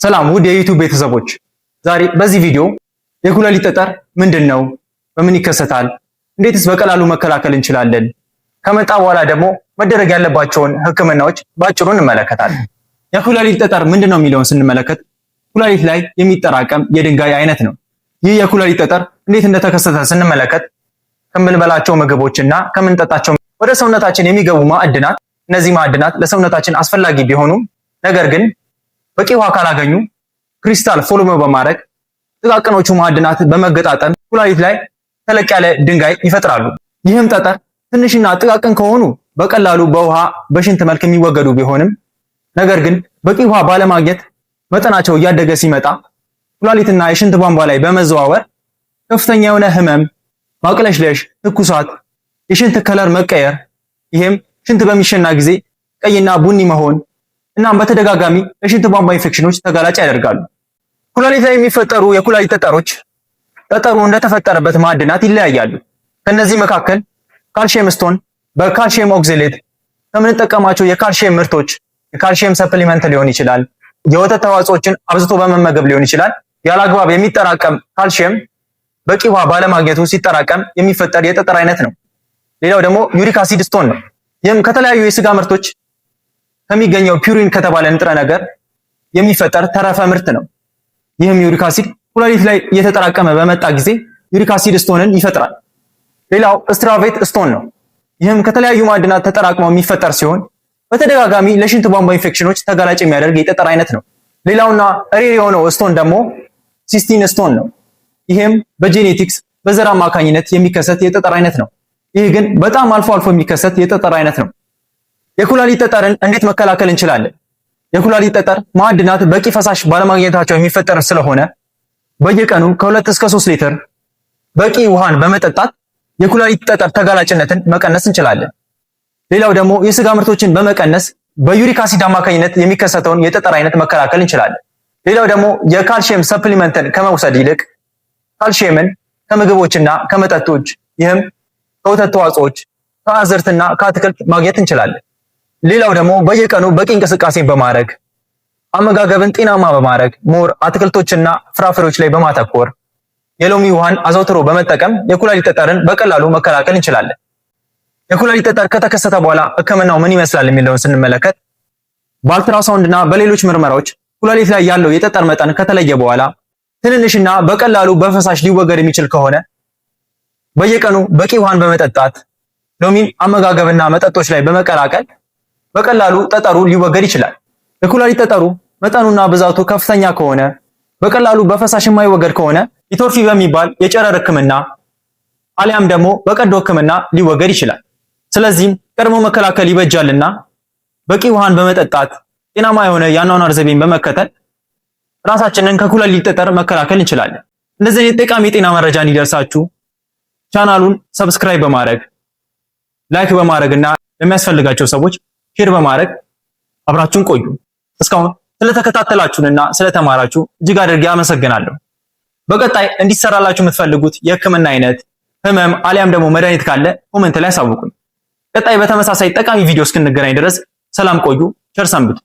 ሰላም ውድ የዩቲዩብ ቤተሰቦች፣ ዛሬ በዚህ ቪዲዮ የኩላሊት ጠጠር ምንድነው? በምን ይከሰታል? እንዴትስ በቀላሉ መከላከል እንችላለን? ከመጣ በኋላ ደግሞ መደረግ ያለባቸውን ህክምናዎች ባጭሩ እንመለከታለን። የኩላሊት ጠጠር ምንድነው የሚለውን ስንመለከት ኩላሊት ላይ የሚጠራቀም የድንጋይ አይነት ነው። ይህ የኩላሊት ጠጠር እንዴት እንደተከሰተ ስንመለከት ከምንበላቸው ምግቦችና ከምንጠጣቸው ወደ ሰውነታችን የሚገቡ ማዕድናት፣ እነዚህ ማዕድናት ለሰውነታችን አስፈላጊ ቢሆኑም ነገር ግን በቂ ውሃ ካላገኙ ክሪስታል ፎርም በማድረግ ጥቃቅኖቹ ማዕድናት በመገጣጠም ኩላሊት ላይ ተለቅ ያለ ድንጋይ ይፈጥራሉ። ይህም ጠጠር ትንሽና ጥቃቅን ከሆኑ በቀላሉ በውሃ በሽንት መልክ የሚወገዱ ቢሆንም ነገር ግን በቂ ውሃ ባለማግኘት መጠናቸው እያደገ ሲመጣ ኩላሊትና የሽንት ቧንቧ ላይ በመዘዋወር ከፍተኛ የሆነ ህመም፣ ማቅለሽለሽ፣ ትኩሳት፣ የሽንት ከለር መቀየር፣ ይሄም ሽንት በሚሸና ጊዜ ቀይና ቡኒ መሆን እናም በተደጋጋሚ ለሽንት ቧንቧ ኢንፌክሽኖች ተጋላጭ ያደርጋሉ። ኩላሊት ላይ የሚፈጠሩ የኩላሊት ጠጠሮች ጠጠሩ እንደተፈጠረበት ማዕድናት ይለያያሉ። ከነዚህ መካከል ካልሲየም ስቶን በካልሲየም ኦክዛሌት ከምንጠቀማቸው የካልሲየም ምርቶች የካልሲየም ሰፕሊመንት ሊሆን ይችላል፣ የወተት ተዋጽኦችን አብዝቶ በመመገብ ሊሆን ይችላል። ያላግባብ የሚጠራቀም ካልሲየም በቂ ውሃ ባለማግኘቱ ሲጠራቀም የሚፈጠር የጠጠር አይነት ነው። ሌላው ደግሞ ዩሪክ አሲድ ስቶን ነው። ይህም ከተለያዩ የስጋ ምርቶች ከሚገኘው ፒውሪን ከተባለ ንጥረ ነገር የሚፈጠር ተረፈ ምርት ነው። ይህም ዩሪክ አሲድ ኩላሊት ላይ እየተጠራቀመ በመጣ ጊዜ ዩሪክ አሲድ ስቶንን ይፈጥራል። ሌላው ስትራቬት ስቶን ነው። ይህም ከተለያዩ ማዕድናት ተጠራቅመው የሚፈጠር ሲሆን በተደጋጋሚ ለሽንት ቧንቧ ኢንፌክሽኖች ተጋላጭ የሚያደርግ የጠጠር አይነት ነው። ሌላውና ሬር የሆነው ስቶን ደግሞ ሲስቲን ስቶን ነው። ይህም በጄኔቲክስ በዘር አማካኝነት የሚከሰት የጠጠር አይነት ነው። ይህ ግን በጣም አልፎ አልፎ የሚከሰት የጠጠር አይነት ነው። የኩላሊት ጠጠርን እንዴት መከላከል እንችላለን? የኩላሊት ጠጠር ማዕድናት በቂ ፈሳሽ ባለማግኘታቸው የሚፈጠር ስለሆነ በየቀኑ ከ2 እስከ 3 ሊትር በቂ ውሃን በመጠጣት የኩላሊት ጠጠር ተጋላጭነትን መቀነስ እንችላለን። ሌላው ደግሞ የስጋ ምርቶችን በመቀነስ በዩሪክ አሲድ አማካኝነት የሚከሰተውን የጠጠር አይነት መከላከል እንችላለን። ሌላው ደግሞ የካልሲየም ሰፕሊመንትን ከመውሰድ ይልቅ ካልሲየምን ከምግቦችና ከመጠጦች ይህም ከወተት ተዋጽኦች ከአዝርትና ከአትክልት ማግኘት እንችላለን። ሌላው ደግሞ በየቀኑ በቂ እንቅስቃሴን በማድረግ አመጋገብን ጤናማ በማድረግ ሞር አትክልቶችና ፍራፍሬዎች ላይ በማተኮር የሎሚ ውሃን አዘውትሮ በመጠቀም የኩላሊት ጠጠርን በቀላሉ መከላከል እንችላለን። የኩላሊት ጠጠር ከተከሰተ በኋላ ህክምናው ምን ይመስላል የሚለውን ስንመለከት በአልትራሳውንድና በሌሎች ምርመራዎች ኩላሊት ላይ ያለው የጠጠር መጠን ከተለየ በኋላ ትንንሽና በቀላሉ በፈሳሽ ሊወገድ የሚችል ከሆነ በየቀኑ በቂ ውሃን በመጠጣት ሎሚን አመጋገብና መጠጦች ላይ በመቀላቀል በቀላሉ ጠጠሩ ሊወገድ ይችላል። የኩላሊት ጠጠሩ መጠኑና ብዛቱ ከፍተኛ ከሆነ በቀላሉ በፈሳሽ የማይወገድ ከሆነ ኢቶርፊ በሚባል የጨረር ህክምና አሊያም ደግሞ በቀዶ ህክምና ሊወገድ ይችላል። ስለዚህም ቀድሞ መከላከል ይበጃልና በቂ ውሃን በመጠጣት ጤናማ የሆነ የአኗኗር ዘይቤን በመከተል ራሳችንን ከኩላሊት ጠጠር መከላከል እንችላለን። እንደዚህ አይነት ጠቃሚ የጤና መረጃ እንዲደርሳችሁ ቻናሉን ሰብስክራይብ በማድረግ ላይክ በማድረግና ለሚያስፈልጋቸው ሰዎች ሼር በማድረግ አብራችሁን ቆዩ። እስካሁን ስለተከታተላችሁንና ስለተማራችሁ እጅግ አድርጌ አመሰግናለሁ። በቀጣይ እንዲሰራላችሁ የምትፈልጉት የህክምና አይነት፣ ህመም አሊያም ደግሞ መድኃኒት ካለ ኮሜንት ላይ አሳውቁኝ። ቀጣይ በተመሳሳይ ጠቃሚ ቪዲዮ እስክንገናኝ ድረስ ሰላም ቆዩ፣ ቸር ሰንብቱ።